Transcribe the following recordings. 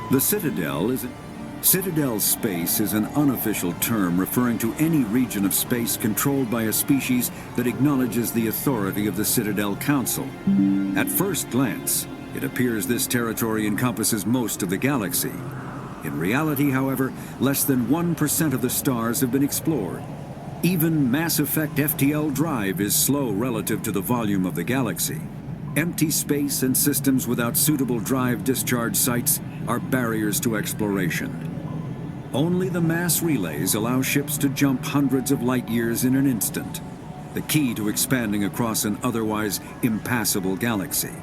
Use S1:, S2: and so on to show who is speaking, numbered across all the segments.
S1: The Citadel space is an unofficial term referring to any region of space controlled by a species that acknowledges the authority of the Citadel Council. At first glance, it appears this territory encompasses most of the galaxy. In reality, however, less than 1% of the stars have been explored. Even Mass Effect FTL drive is slow relative to the volume of the galaxy. Empty space and systems without suitable drive discharge sites are barriers to exploration. Only the mass relays allow ships to jump hundreds of light years in an instant, the key to expanding across an otherwise impassable galaxy.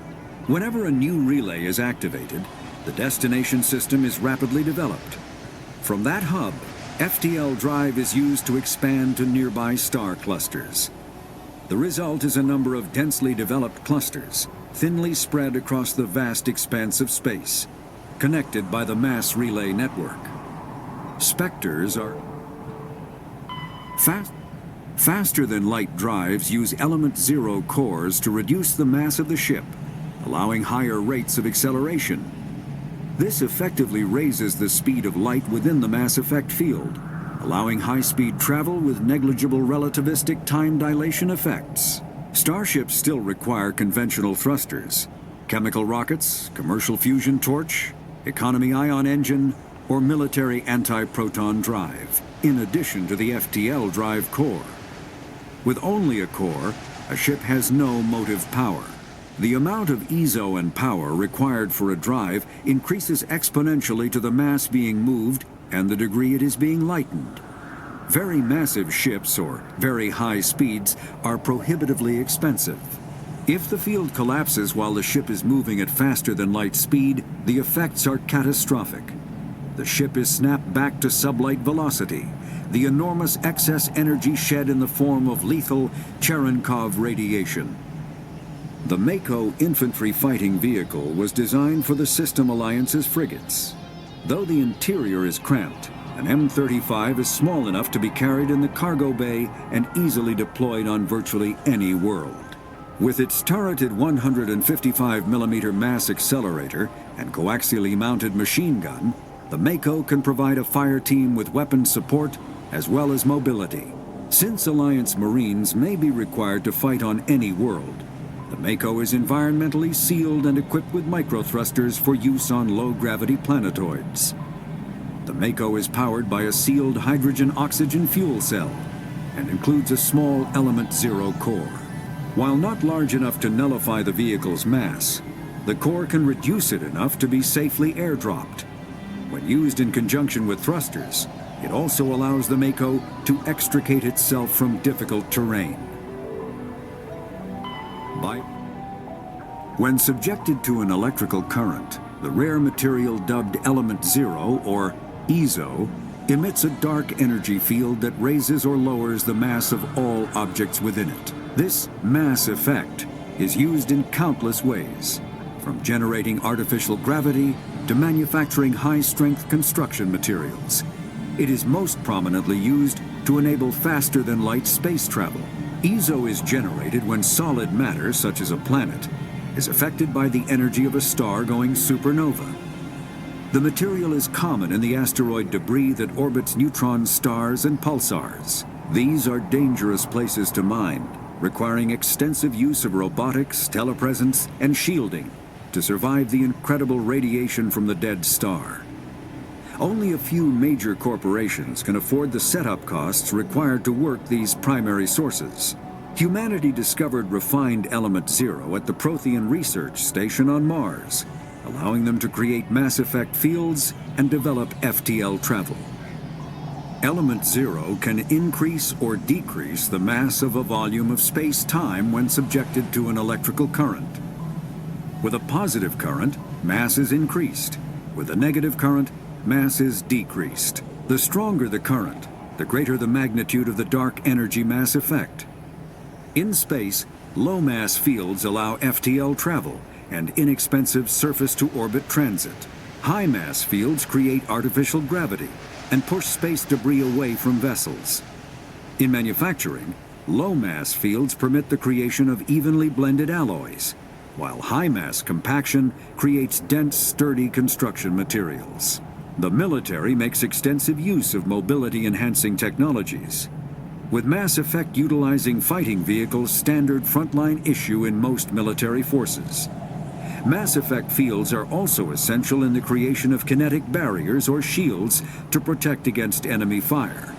S1: Whenever a new relay is activated, the destination system is rapidly developed. From that hub, FTL drive is used to expand to nearby star clusters. The result is a number of densely developed clusters, thinly spread across the vast expanse of space, connected by the mass relay network. Spectres are faster-than-light drives use element zero cores to reduce the mass of the ship, allowing higher rates of acceleration. This effectively raises the speed of light within the mass effect field, allowing high-speed travel with negligible relativistic time dilation effects. Starships still require conventional thrusters, chemical rockets, commercial fusion torch, economy ion engine, or military anti-proton drive, in addition to the FTL drive core. With only a core, a ship has no motive power. The amount of EEzo and power required for a drive increases exponentially to the mass being moved and the degree it is being lightened. Very massive ships, or very high speeds, are prohibitively expensive. If the field collapses while the ship is moving at faster than light speed, the effects are catastrophic. The ship is snapped back to sublight velocity, the enormous excess energy shed in the form of lethal Cherenkov radiation. The Mako infantry fighting vehicle was designed for the System Alliance's frigates. Though the interior is cramped, an M35 is small enough to be carried in the cargo bay and easily deployed on virtually any world. With its turreted 155mm mass accelerator and coaxially mounted machine gun, the Mako can provide a fire team with weapon support as well as mobility. Since Alliance Marines may be required to fight on any world, the Mako is environmentally sealed and equipped with microthrusters for use on low-gravity planetoids. The Mako is powered by a sealed hydrogen-oxygen fuel cell and includes a small element zero core. While not large enough to nullify the vehicle's mass, the core can reduce it enough to be safely airdropped. When used in conjunction with thrusters, it also allows the Mako to extricate itself from difficult terrain. When subjected to an electrical current, the rare material dubbed Element Zero, or EEzo, emits a dark energy field that raises or lowers the mass of all objects within it. This mass effect is used in countless ways, from generating artificial gravity to manufacturing high-strength construction materials. It is most prominently used to enable faster-than-light space travel. EEzo is generated when solid matter, such as a planet, is affected by the energy of a star going supernova. The material is common in the asteroid debris that orbits neutron stars and pulsars. These are dangerous places to mine, requiring extensive use of robotics, telepresence, and shielding to survive the incredible radiation from the dead star. Only a few major corporations can afford the setup costs required to work these primary sources. Humanity discovered refined Element Zero at the Prothean Research Station on Mars, allowing them to create mass effect fields and develop FTL travel. Element Zero can increase or decrease the mass of a volume of space-time when subjected to an electrical current. With a positive current, mass is increased. With a negative current, mass is decreased. The stronger the current, the greater the magnitude of the dark energy mass effect. In space, low-mass fields allow FTL travel and inexpensive surface-to-orbit transit. High-mass fields create artificial gravity and push space debris away from vessels. In manufacturing, low-mass fields permit the creation of evenly blended alloys. while high-mass compaction creates dense, sturdy construction materials. The military makes extensive use of mobility-enhancing technologies, with mass effect utilizing fighting vehicles standard frontline issue in most military forces. Mass effect fields are also essential in the creation of kinetic barriers or shields to protect against enemy fire.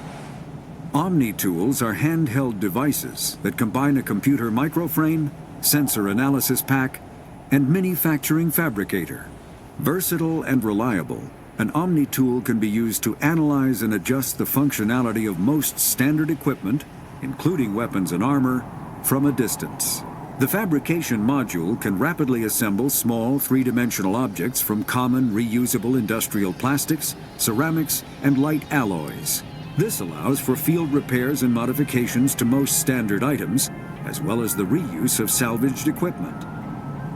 S1: Omni-Tools are handheld devices that combine a computer microframe, sensor analysis pack, and manufacturing fabricator. Versatile and reliable, an Omni-Tool can be used to analyze and adjust the functionality of most standard equipment, including weapons and armor, from a distance. The fabrication module can rapidly assemble small three-dimensional objects from common reusable industrial plastics, ceramics, and light alloys. This allows for field repairs and modifications to most standard items, as well as the reuse of salvaged equipment.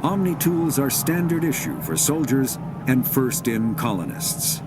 S1: Omni-Tools are standard issue for soldiers and first-in colonists.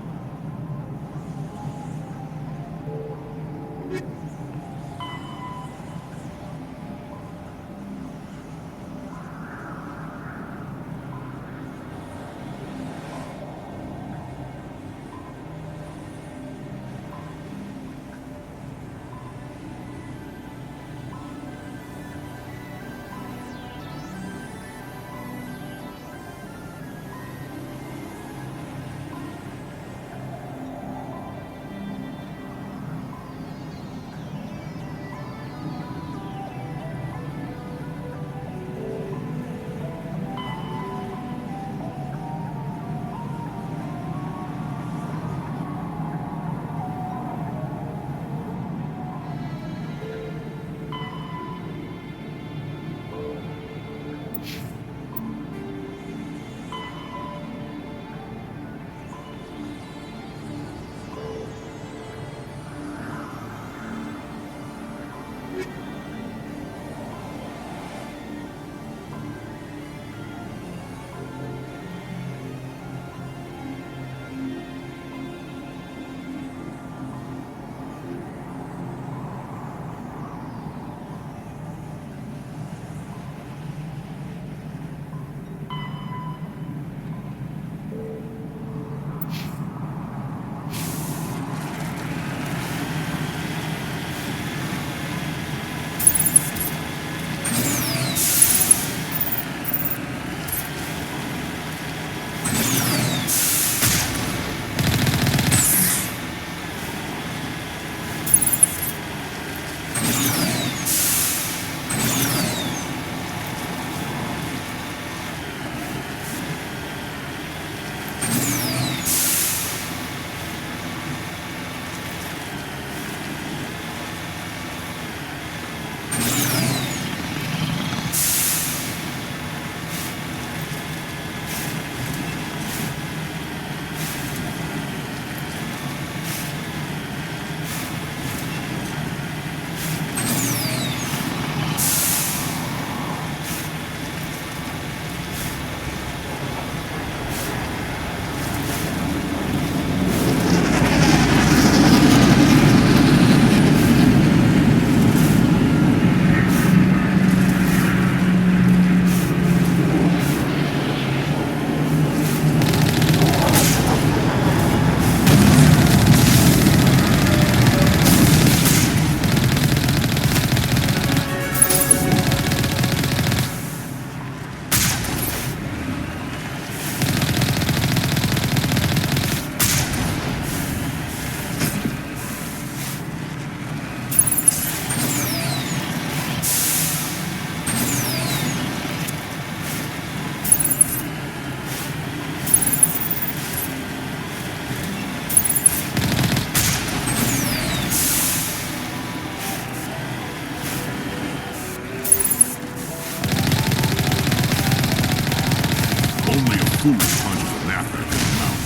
S2: foolish punches a napper in the mouth.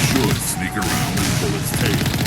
S2: Should sneak around and pull its tail.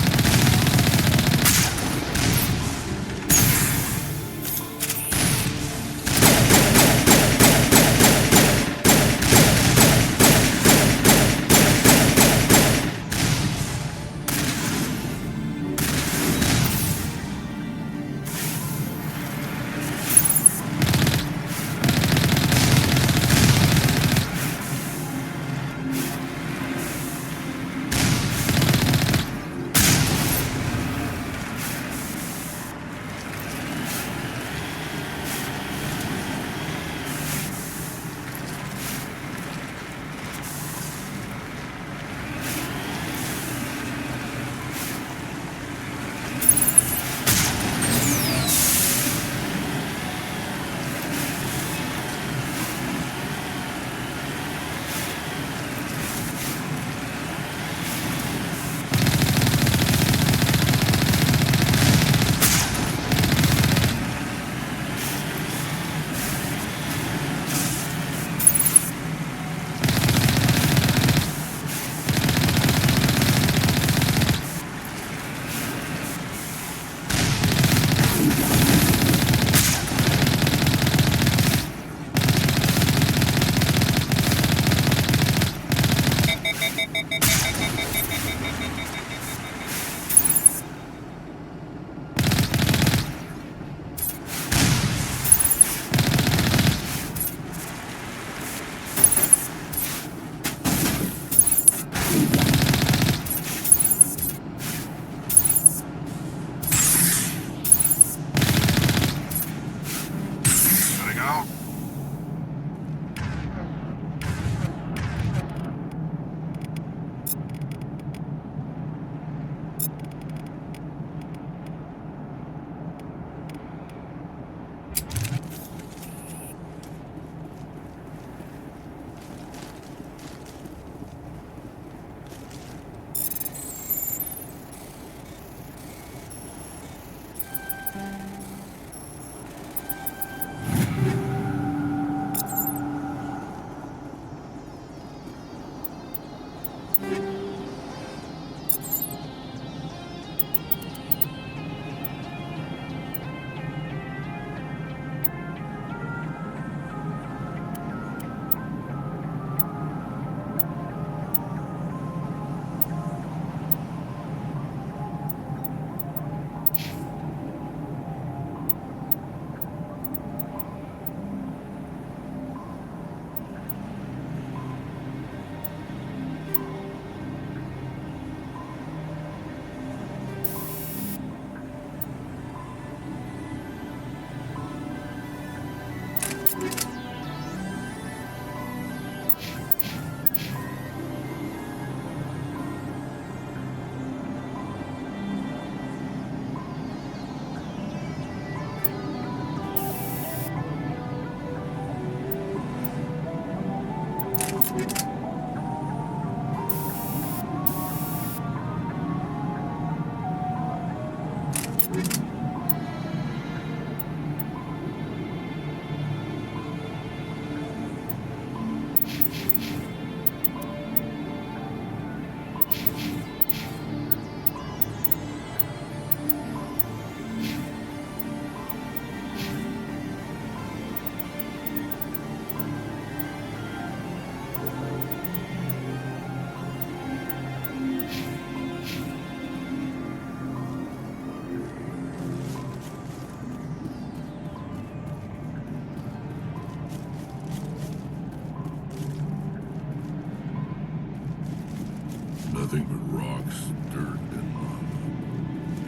S2: Nothing but rocks, dirt, and lava.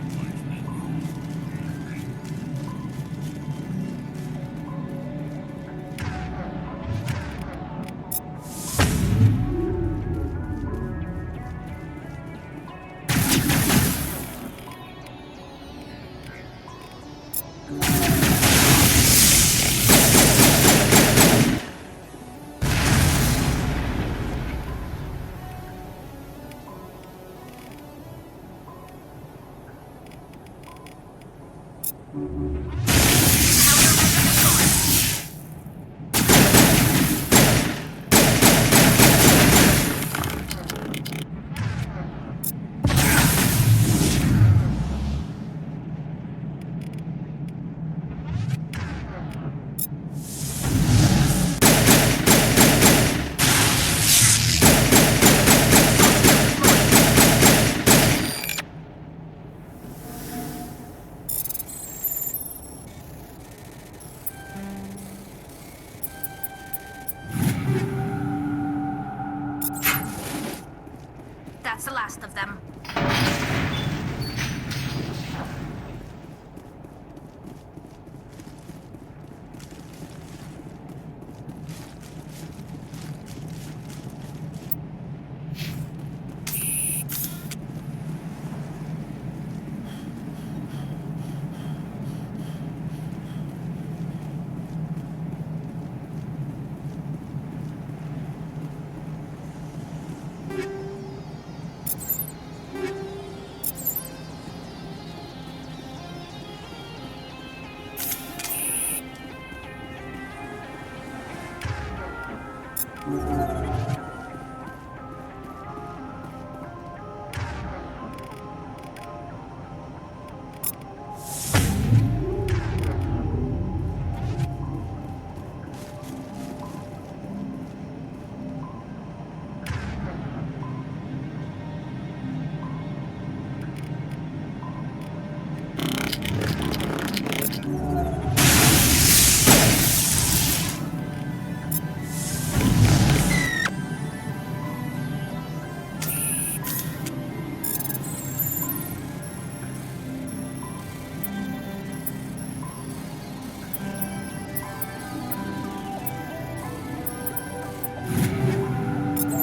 S2: Reminds me of home.
S3: That's the last of them.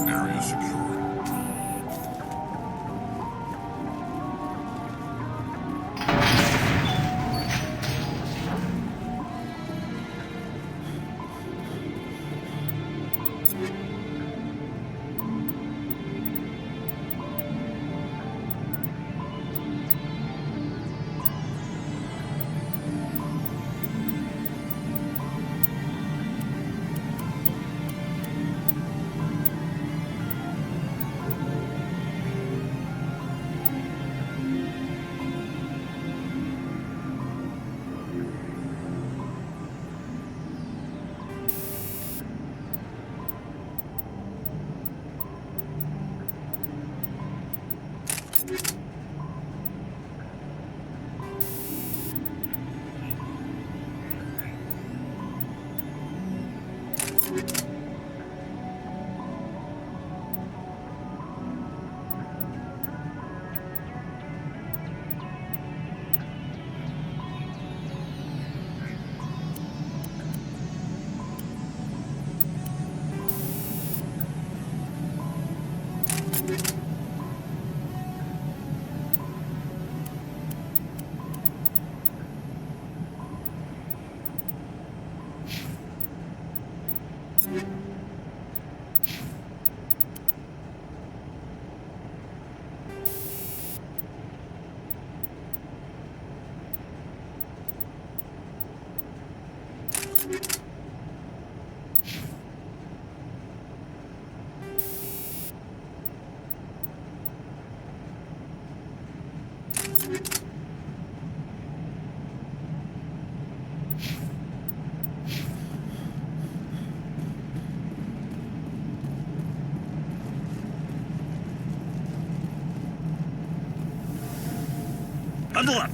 S2: Area secure. Huddle up!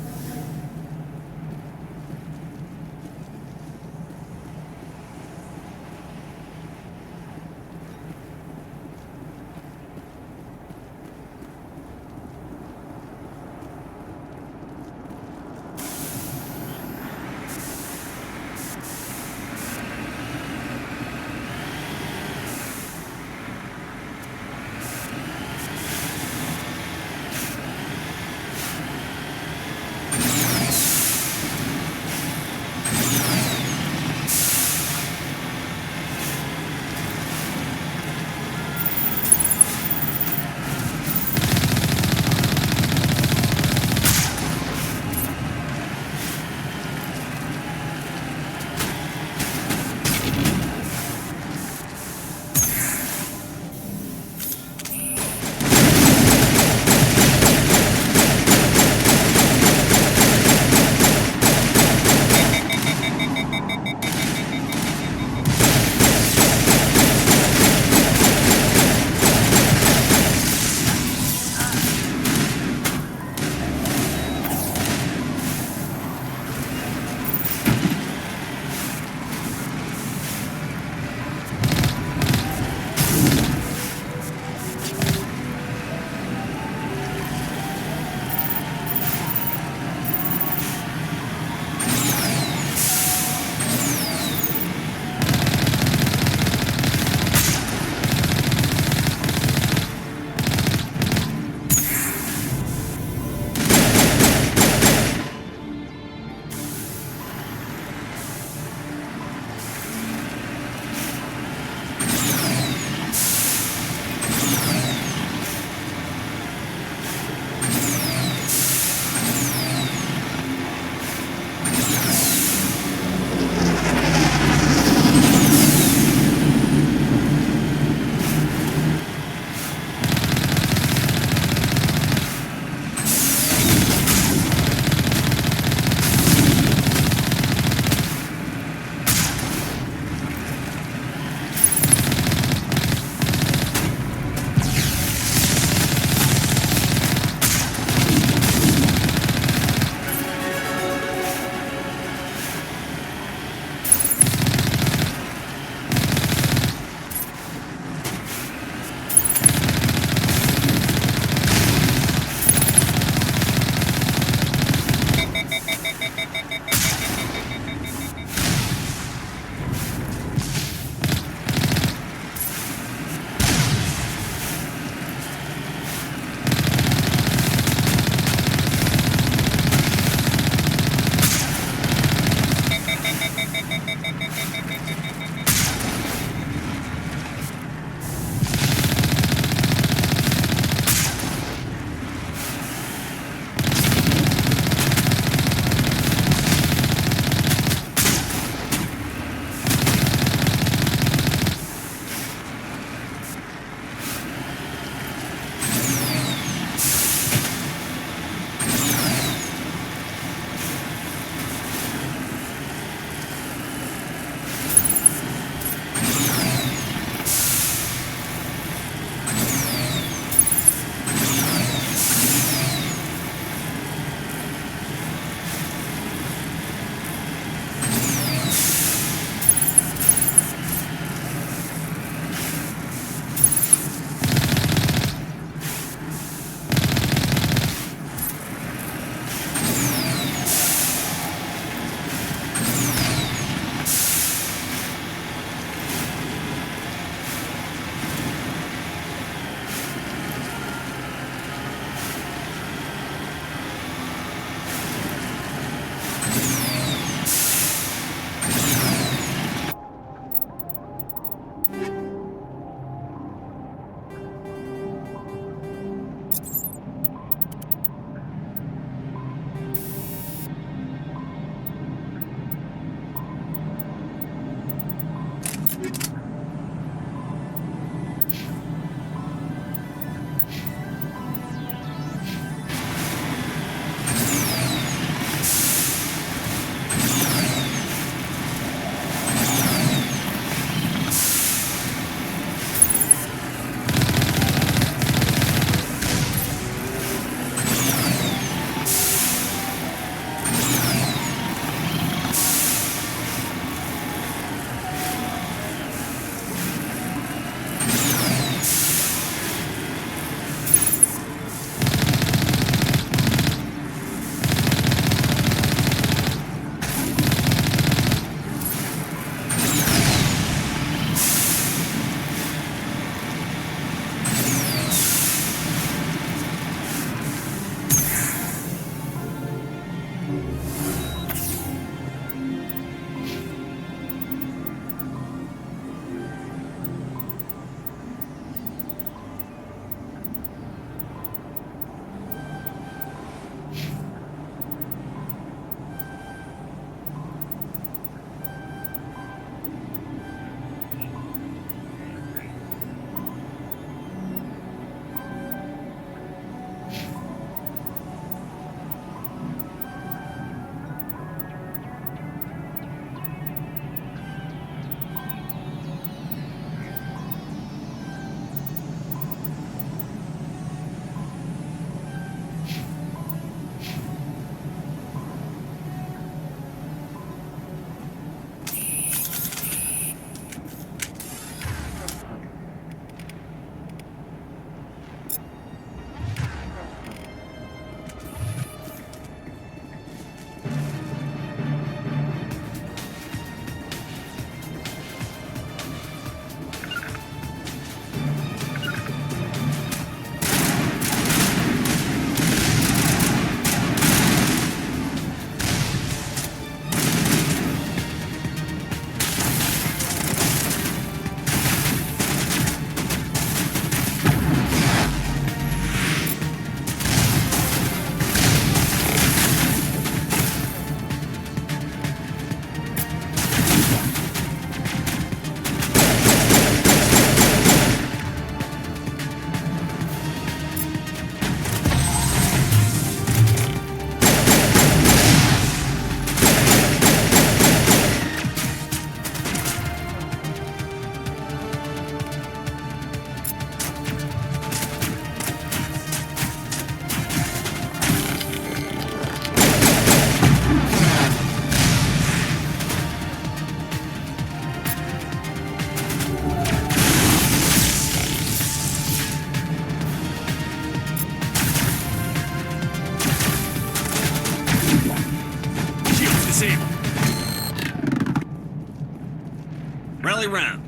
S4: rally round.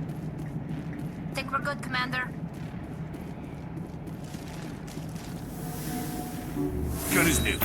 S3: Think we're good, Commander?
S4: Gun is new.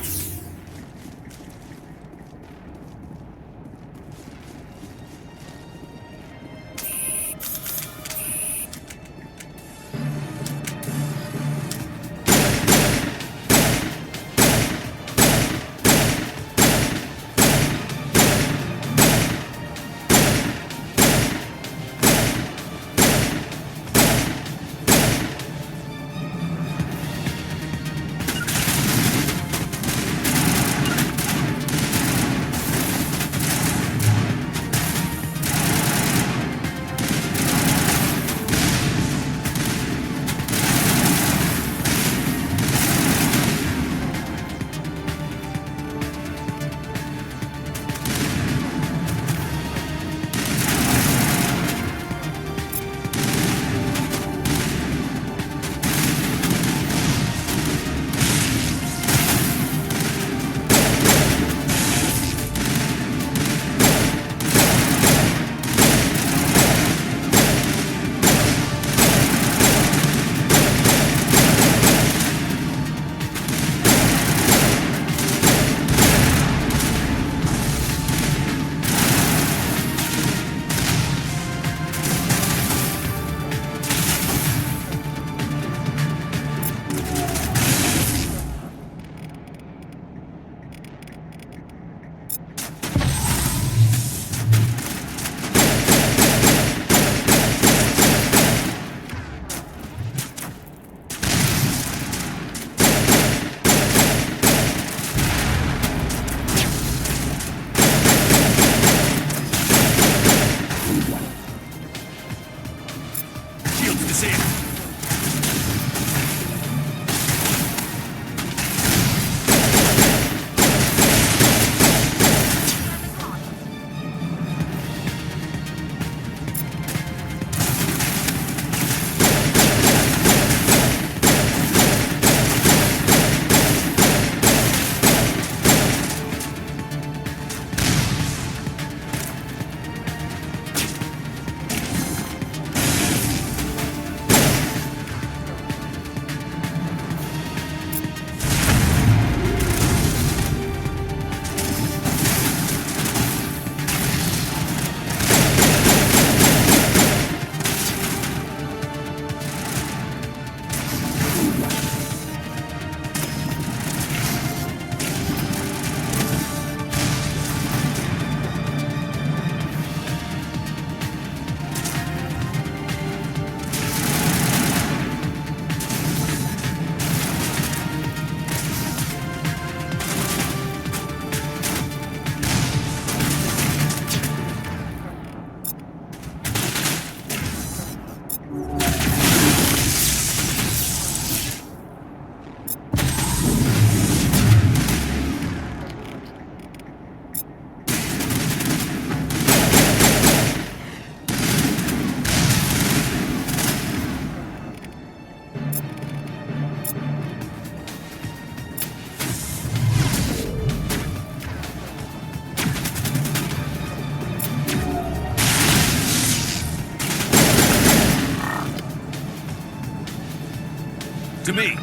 S4: To me.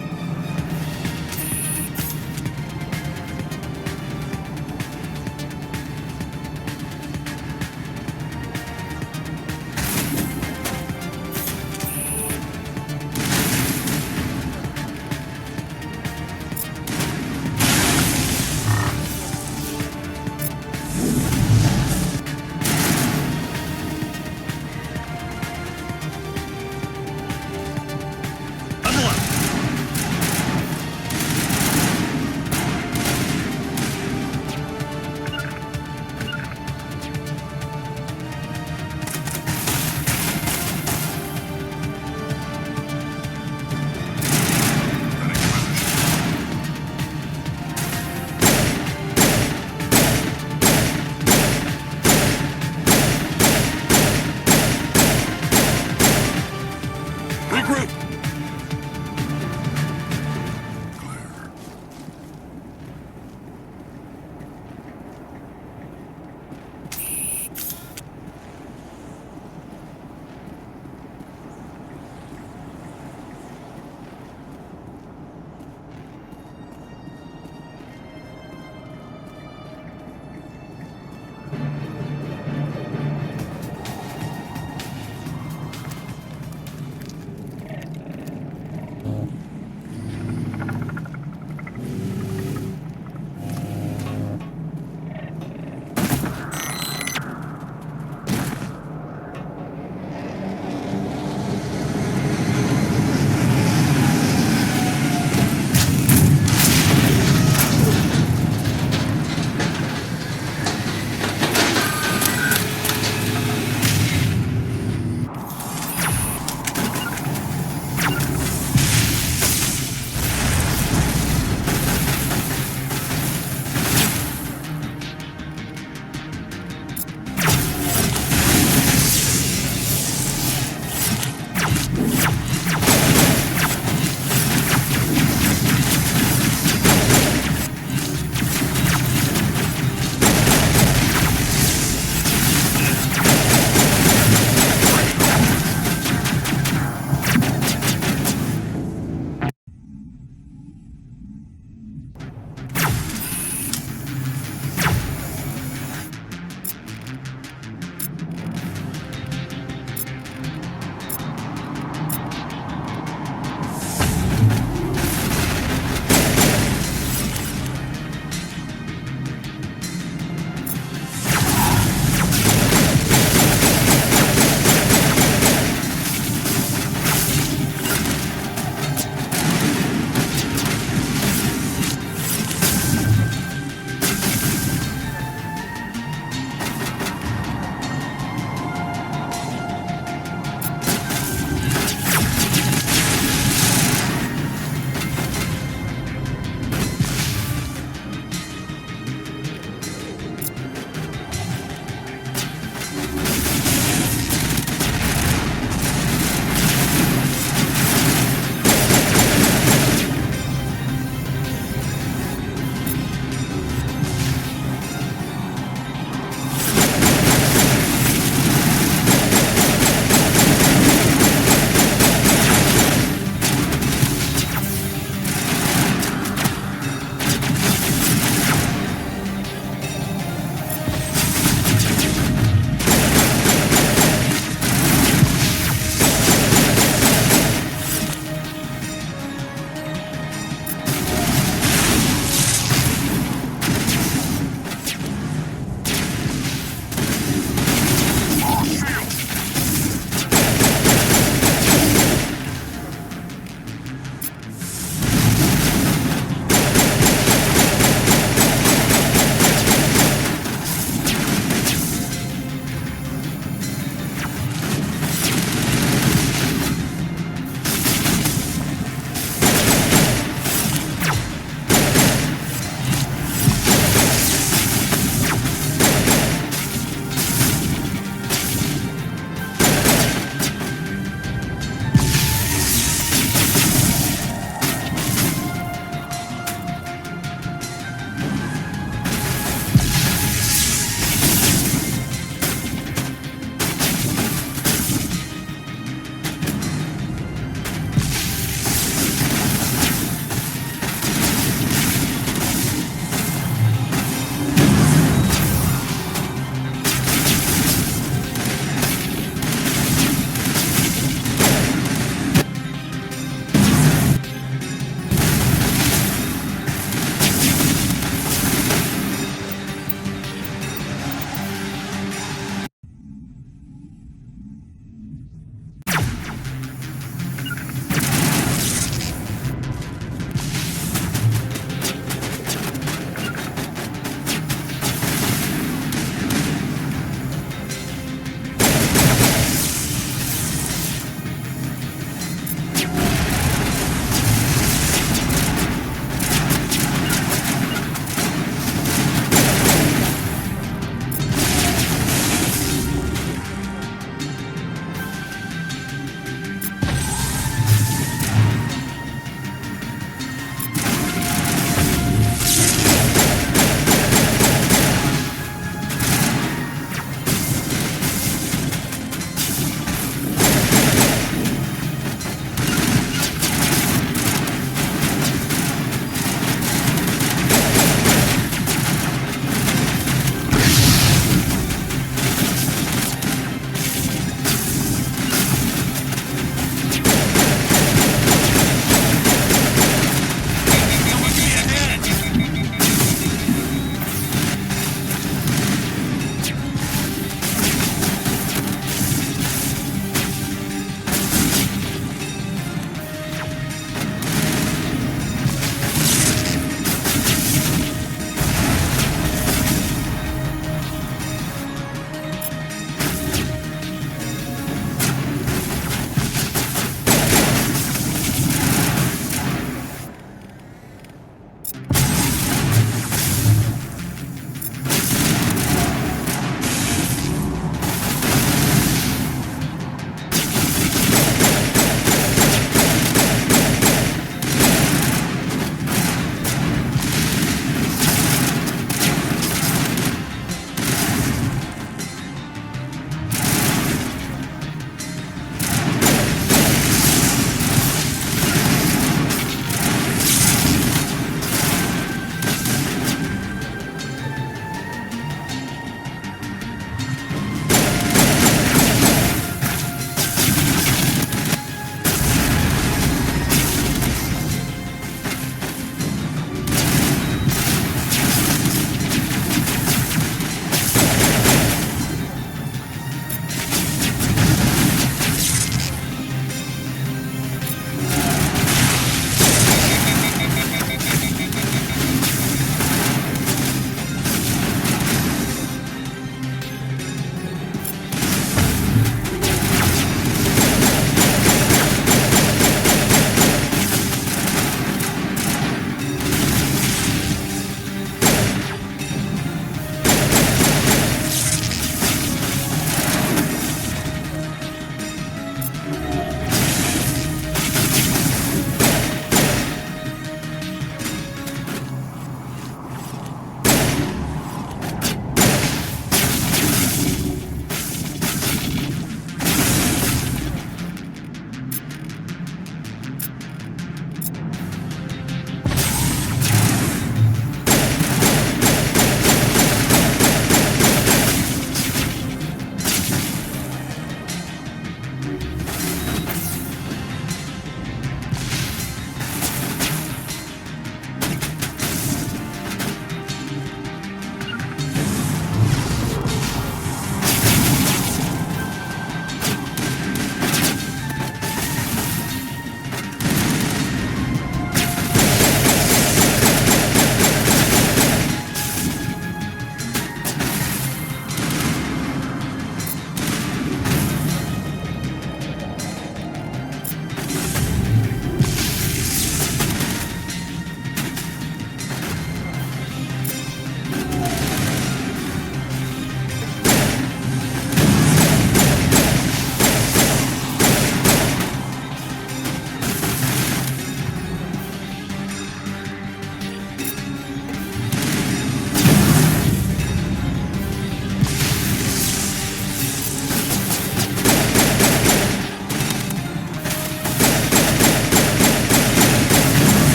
S4: On the left.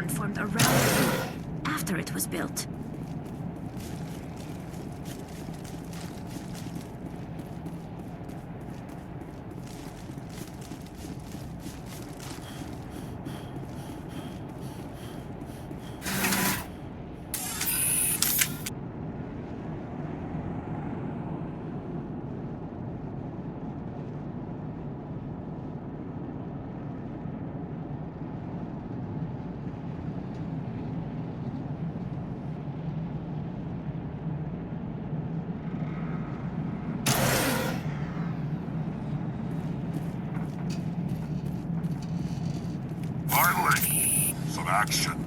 S3: Formed around it after it was built.
S2: Finally, some action.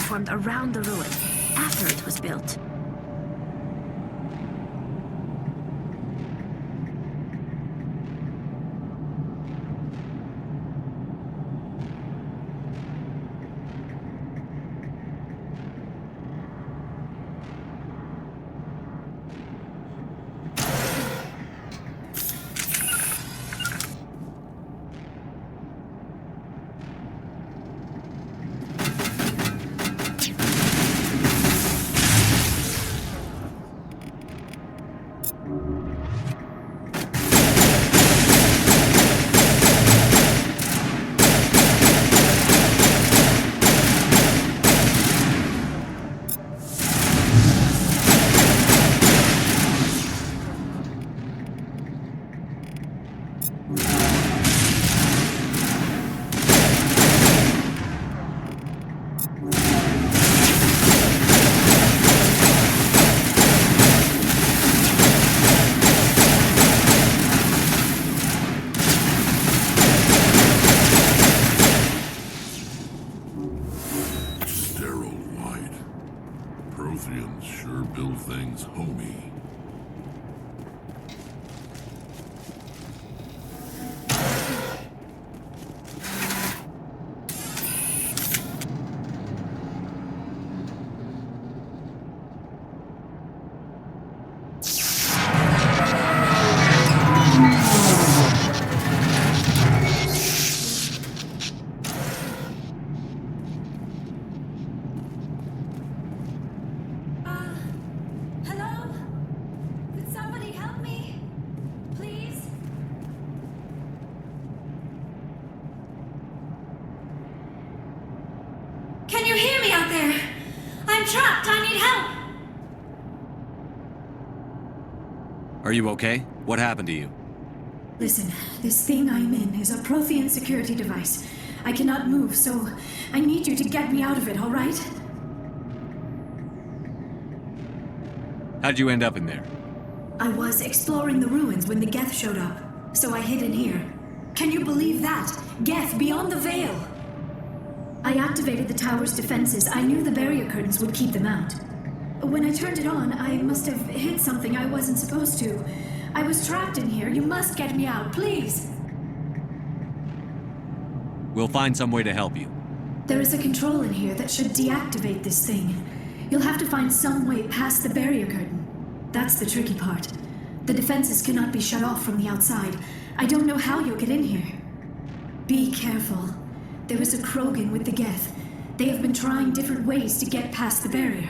S3: Formed around the ruin after it was built.
S2: Sure build things homey.
S3: trapped! I need help!
S5: Are you okay? What happened to you?
S6: Listen, this thing I'm in is a Prothean security device. I cannot move, so I need you to get me out of it, all right?
S5: How'd you end up in there?
S6: I was exploring the ruins when the geth showed up, so I hid in here. Can you believe that? Geth beyond the veil! I activated the tower's defenses. I knew the barrier curtains would keep them out. When I turned it on, I must have hit something I wasn't supposed to. I was trapped in here. You must get me out, please!
S5: We'll find some way to help you.
S6: There is a control in here that should deactivate this thing. You'll have to find some way past the barrier curtain. That's the tricky part. The defenses cannot be shut off from the outside. I don't know how you'll get in here. Be careful. There is a Krogan with the geth. They have been trying different ways to get past the barrier.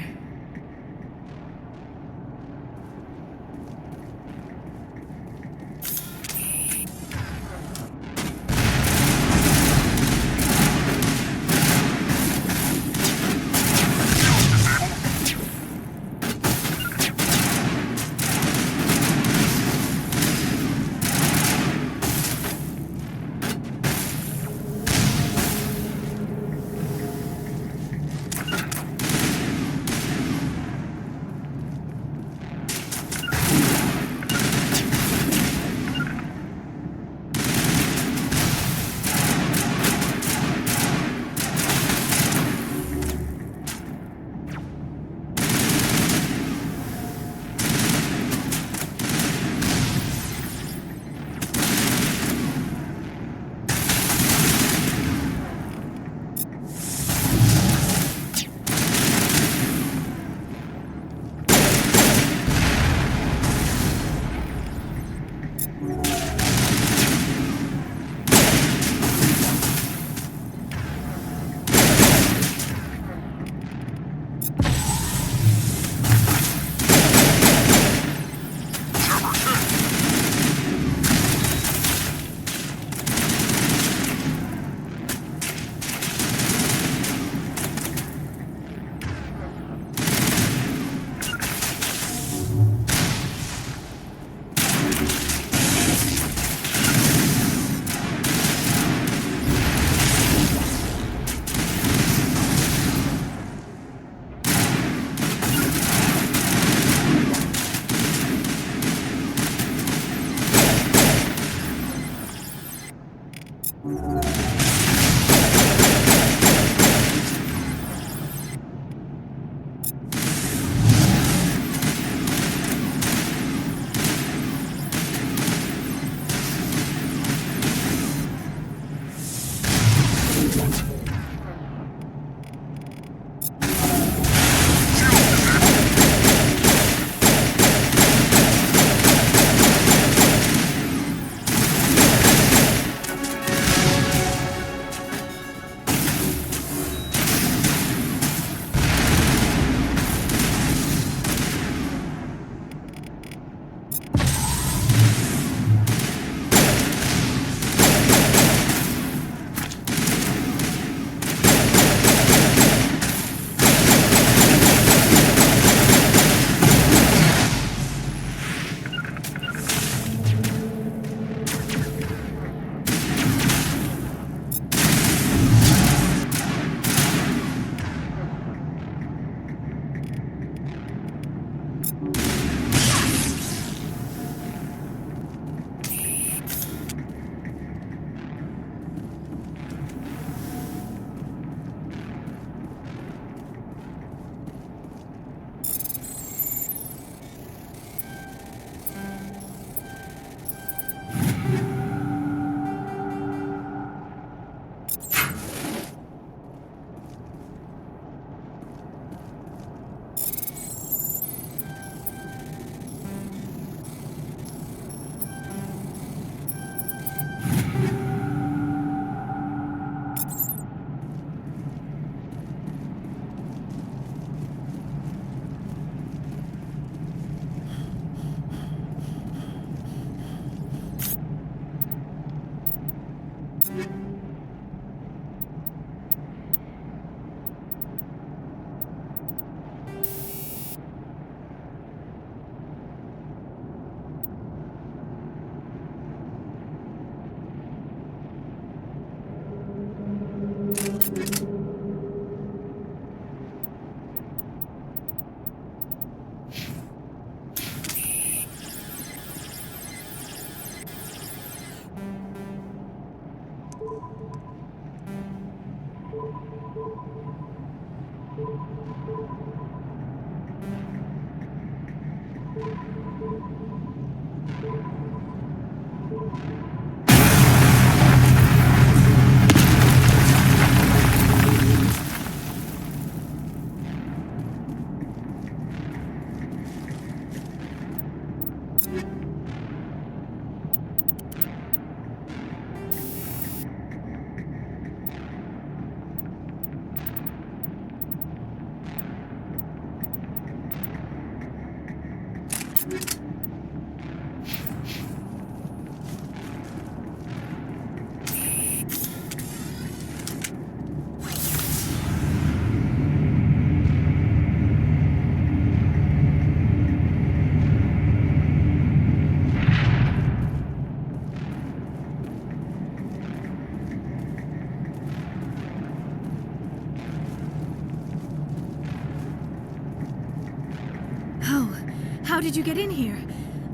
S6: How did you get in here?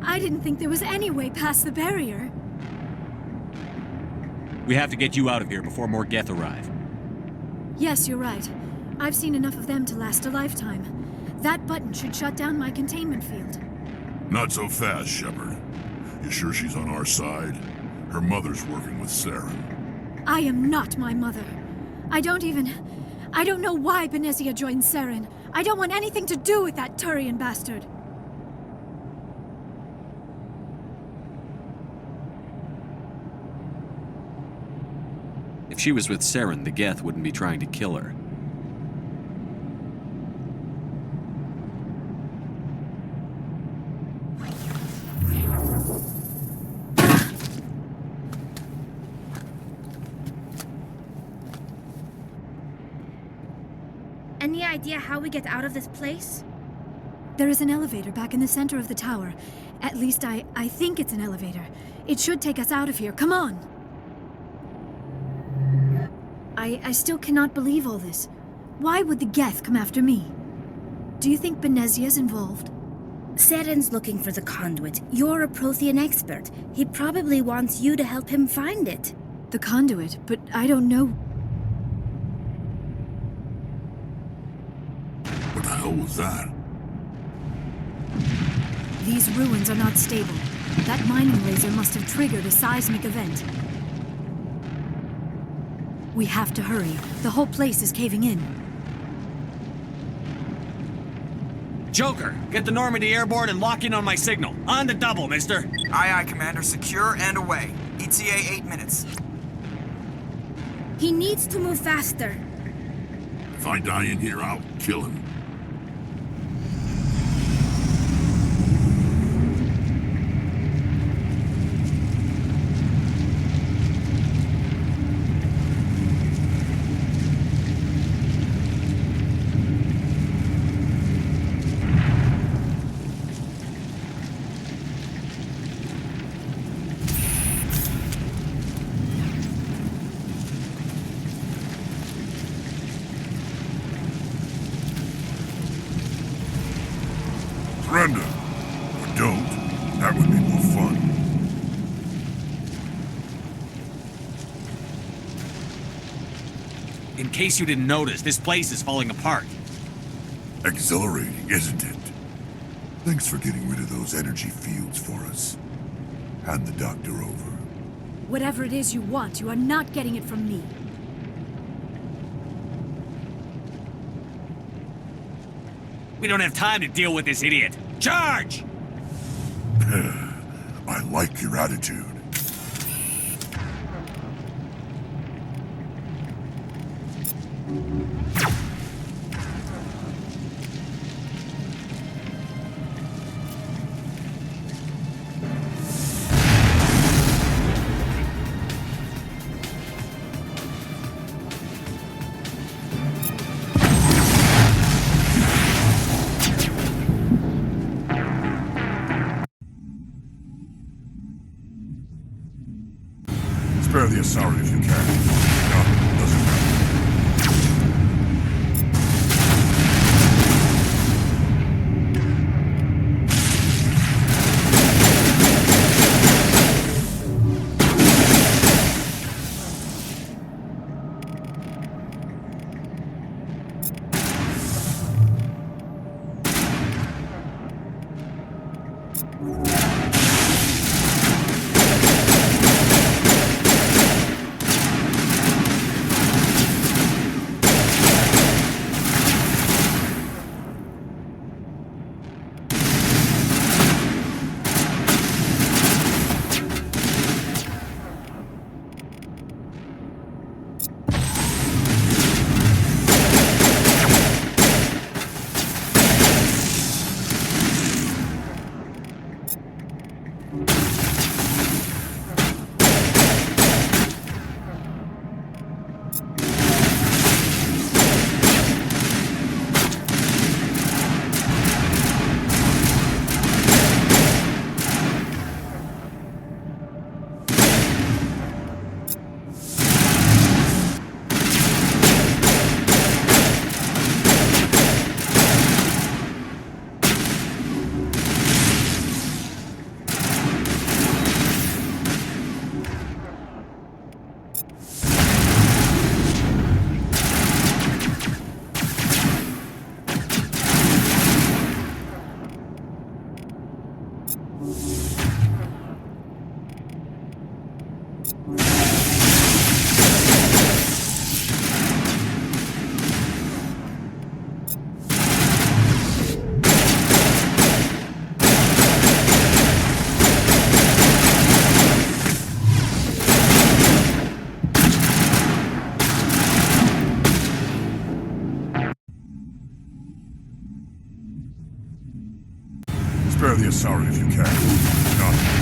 S6: I didn't think there was any way past the barrier.
S5: We have to get you out of here before more geth arrive.
S6: Yes, you're right. I've seen enough of them to last a lifetime. That button should shut down my containment field.
S2: Not so fast, Shepard. You sure she's on our side? Her mother's working with Saren.
S6: I am not my mother. I don't know why Benezia joined Saren. I don't want anything to do with that Turian bastard.
S5: If she was with Saren, the geth wouldn't be trying to kill her.
S3: Any idea how we get out of this place?
S6: There is an elevator back in the center of the tower. At least I think it's an elevator. It should take us out of here. Come on! I still cannot believe all this. Why would the geth come after me? Do you think Benezia's involved?
S3: Saren's looking for the conduit. You're a Prothean expert. He probably wants you to help him find it.
S6: The conduit, but I don't know.
S2: What the hell was that?
S6: These ruins are not stable. That mining laser must have triggered a seismic event. We have to hurry. The whole place is caving in.
S5: Joker, get the Normandy airborne and lock in on my signal. On the double, mister.
S7: Aye, aye, Commander. Secure and away. ETA 8 minutes.
S3: He needs to move faster.
S2: If I die in here, I'll kill him. Surrender. Or don't. That would be more fun.
S5: In case you didn't notice, this place is falling apart.
S2: Exhilarating, isn't it? Thanks for getting rid of those energy fields for us. Hand the doctor over.
S6: Whatever it is you want, you are not getting it from me.
S5: We don't have time to deal with this idiot. Charge!
S2: I like your attitude. Spare the Asari if you can. No, doesn't matter. Spare the Saren if you can. Not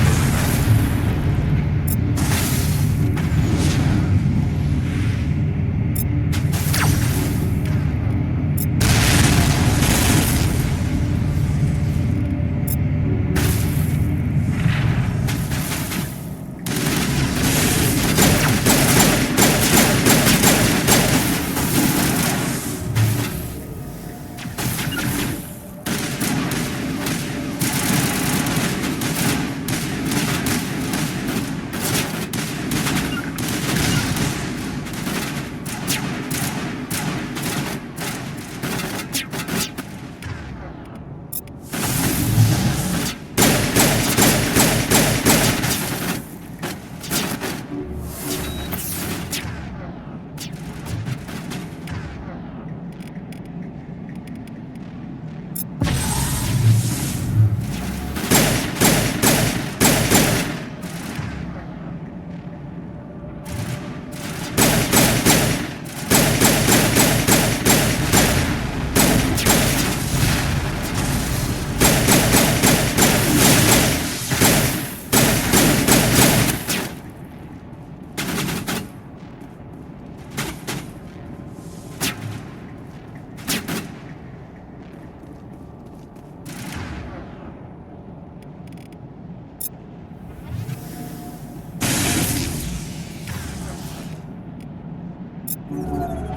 S2: doesn't matter.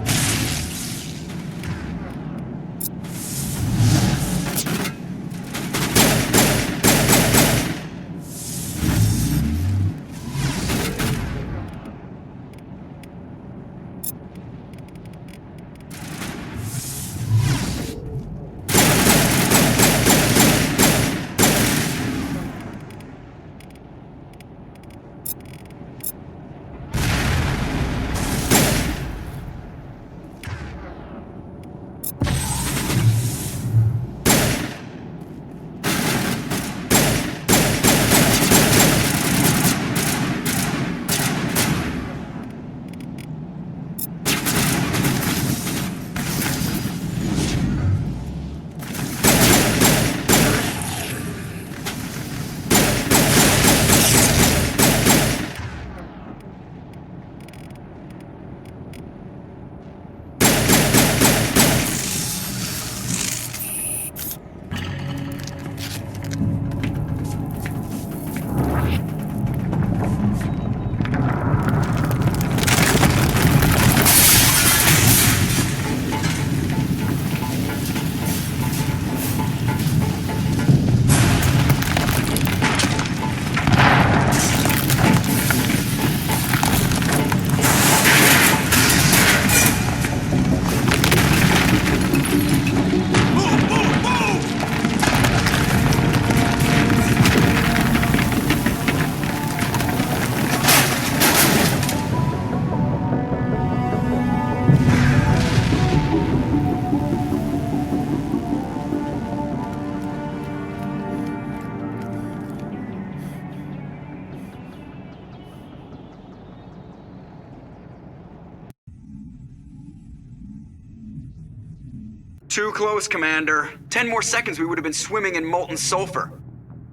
S7: Too close, Commander. 10 more seconds we would have been swimming in molten sulfur.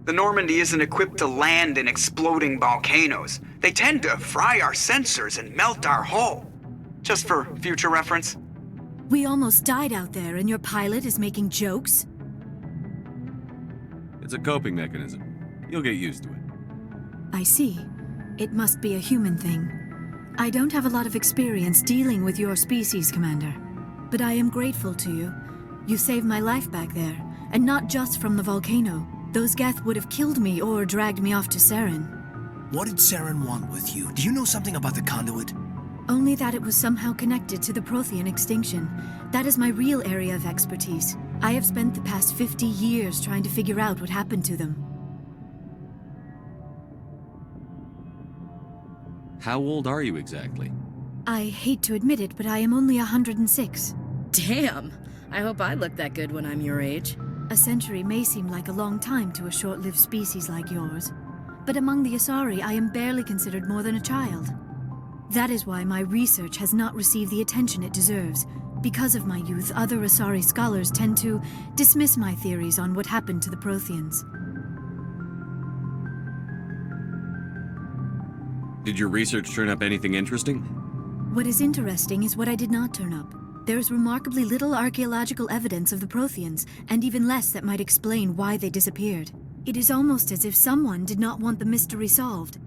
S7: The Normandy isn't equipped to land in exploding volcanoes. They tend to fry our sensors and melt our hull. Just for future reference.
S6: We almost died out there, and your pilot is making jokes?
S5: It's a coping mechanism. You'll get used to it.
S6: I see. It must be a human thing. I don't have a lot of experience dealing with your species, Commander. But I am grateful to you. You saved my life back there, and not just from the volcano. Those geth would have killed me or dragged me off to Saren.
S8: What did Saren want with you? Do you know something about the conduit?
S6: Only that it was somehow connected to the Prothean extinction. That is my real area of expertise. I have spent the past 50 years trying to figure out what happened to them.
S5: How old are you exactly?
S6: I hate to admit it, but I am only 106.
S9: Damn! I hope I look that good when I'm your age.
S6: A century may seem like a long time to a short-lived species like yours, but among the Asari, I am barely considered more than a child. That is why my research has not received the attention it deserves. Because of my youth, other Asari scholars tend to dismiss my theories on what happened to the Protheans.
S5: Did your research turn up anything interesting?
S6: What is interesting is what I did not turn up. There is remarkably little archaeological evidence of the Protheans, and even less that might explain why they disappeared. It is almost as if someone did not want the mystery solved.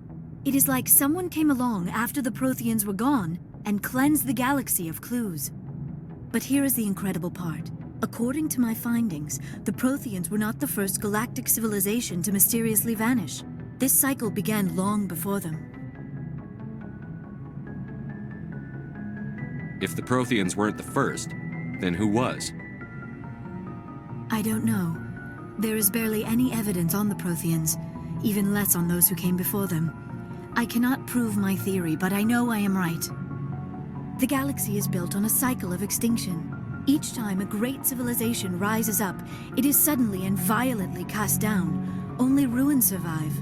S6: It is like someone came along after the Protheans were gone and cleansed the galaxy of clues. But here is the incredible part. According to my findings, the Protheans were not the first galactic civilization to mysteriously vanish. This cycle began long before them.
S5: If the Protheans weren't the first, then who was?
S6: I don't know. There is barely any evidence on the Protheans, even less on those who came before them. I cannot prove my theory, but I know I am right. The galaxy is built on a cycle of extinction. Each time a great civilization rises up, it is suddenly and violently cast down. Only ruins survive.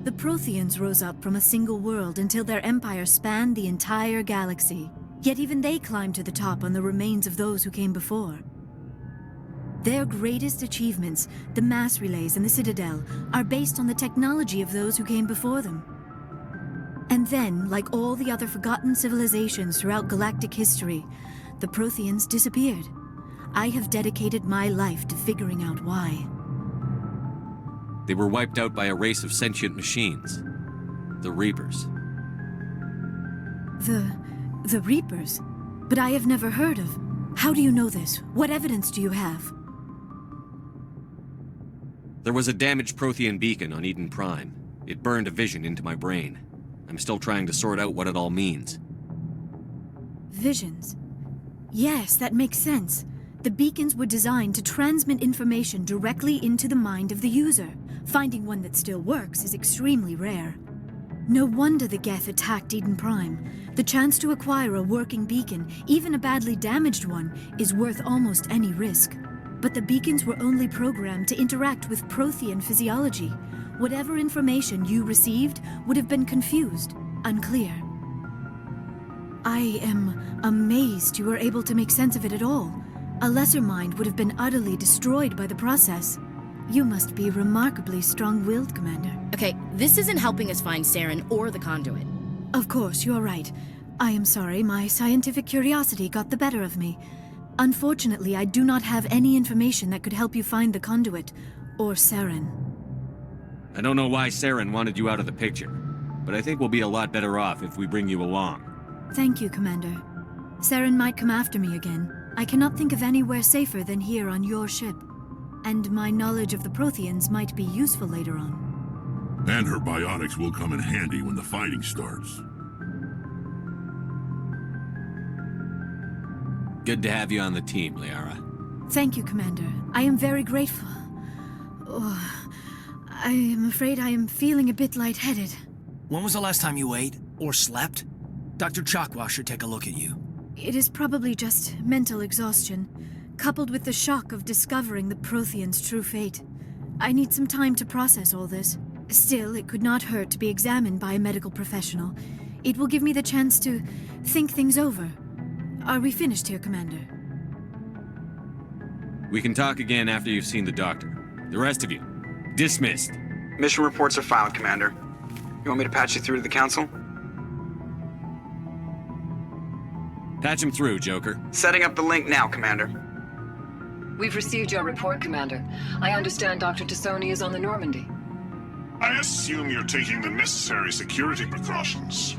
S6: The Protheans rose up from a single world until their empire spanned the entire galaxy. Yet even they climbed to the top on the remains of those who came before. Their greatest achievements, the mass relays and the Citadel, are based on the technology of those who came before them. And then, like all the other forgotten civilizations throughout galactic history, the Protheans disappeared. I have dedicated my life to figuring out why.
S5: They were wiped out by a race of sentient machines. The Reapers.
S6: The Reapers? But I have never heard of. How do you know this? What evidence do you have?
S5: There was a damaged Prothean beacon on Eden Prime. It burned a vision into my brain. I'm still trying to sort out what it all means.
S6: Visions? Yes, that makes sense. The beacons were designed to transmit information directly into the mind of the user. Finding one that still works is extremely rare. No wonder the geth attacked Eden Prime. The chance to acquire a working beacon, even a badly damaged one, is worth almost any risk. But the beacons were only programmed to interact with Prothean physiology. Whatever information you received would have been confused, unclear. I am amazed you were able to make sense of it at all. A lesser mind would have been utterly destroyed by the process. You must be remarkably strong-willed, Commander.
S9: Okay, this isn't helping us find Saren or the conduit.
S6: Of course, you are right. I am sorry, my scientific curiosity got the better of me. Unfortunately, I do not have any information that could help you find the conduit, or Saren.
S5: I don't know why Saren wanted you out of the picture, but I think we'll be a lot better off if we bring you along.
S6: Thank you, Commander. Saren might come after me again. I cannot think of anywhere safer than here on your ship. And my knowledge of the Protheans might be useful later on.
S2: And her bionics will come in handy when the fighting starts.
S5: Good to have you on the team, Liara.
S6: Thank you, Commander. I am very grateful. Oh, I am afraid I am feeling a bit lightheaded.
S8: When was the last time you ate or slept? Dr. Chakwa should take a look at you.
S6: It is probably just mental exhaustion, coupled with the shock of discovering the Protheans' true fate. I need some time to process all this. Still, it could not hurt to be examined by a medical professional. It will give me the chance to think things over. Are we finished here, Commander?
S5: We can talk again after you've seen the doctor. The rest of you, dismissed.
S7: Mission reports are filed, Commander. You want me to patch you through to the Council?
S5: Patch him through, Joker.
S7: Setting up the link now, Commander.
S10: We've received your report, Commander. I understand Dr. T'Sonai is on the Normandy.
S11: I assume you're taking the necessary security precautions.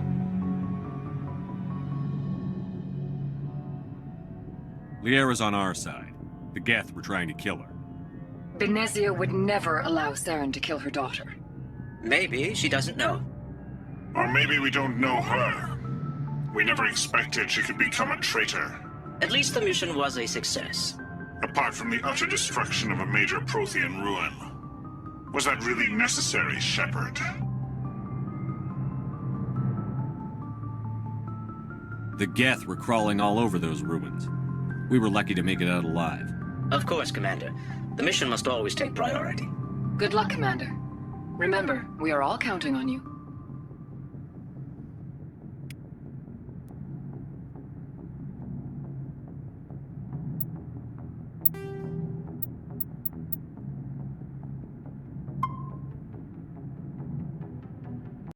S5: Liara's on our side. The geth were trying to kill her.
S10: Benezia would never allow Saren to kill her daughter.
S12: Maybe she doesn't know.
S11: Or maybe we don't know her. We never expected she could become a traitor.
S12: At least the mission was a success.
S11: Apart from the utter destruction of a major Prothean ruin. Was that really necessary, Shepard?
S5: The geth were crawling all over those ruins. We were lucky to make it out alive.
S12: Of course, Commander. The mission must always take priority.
S10: Good luck, Commander. Remember, we are all counting on you.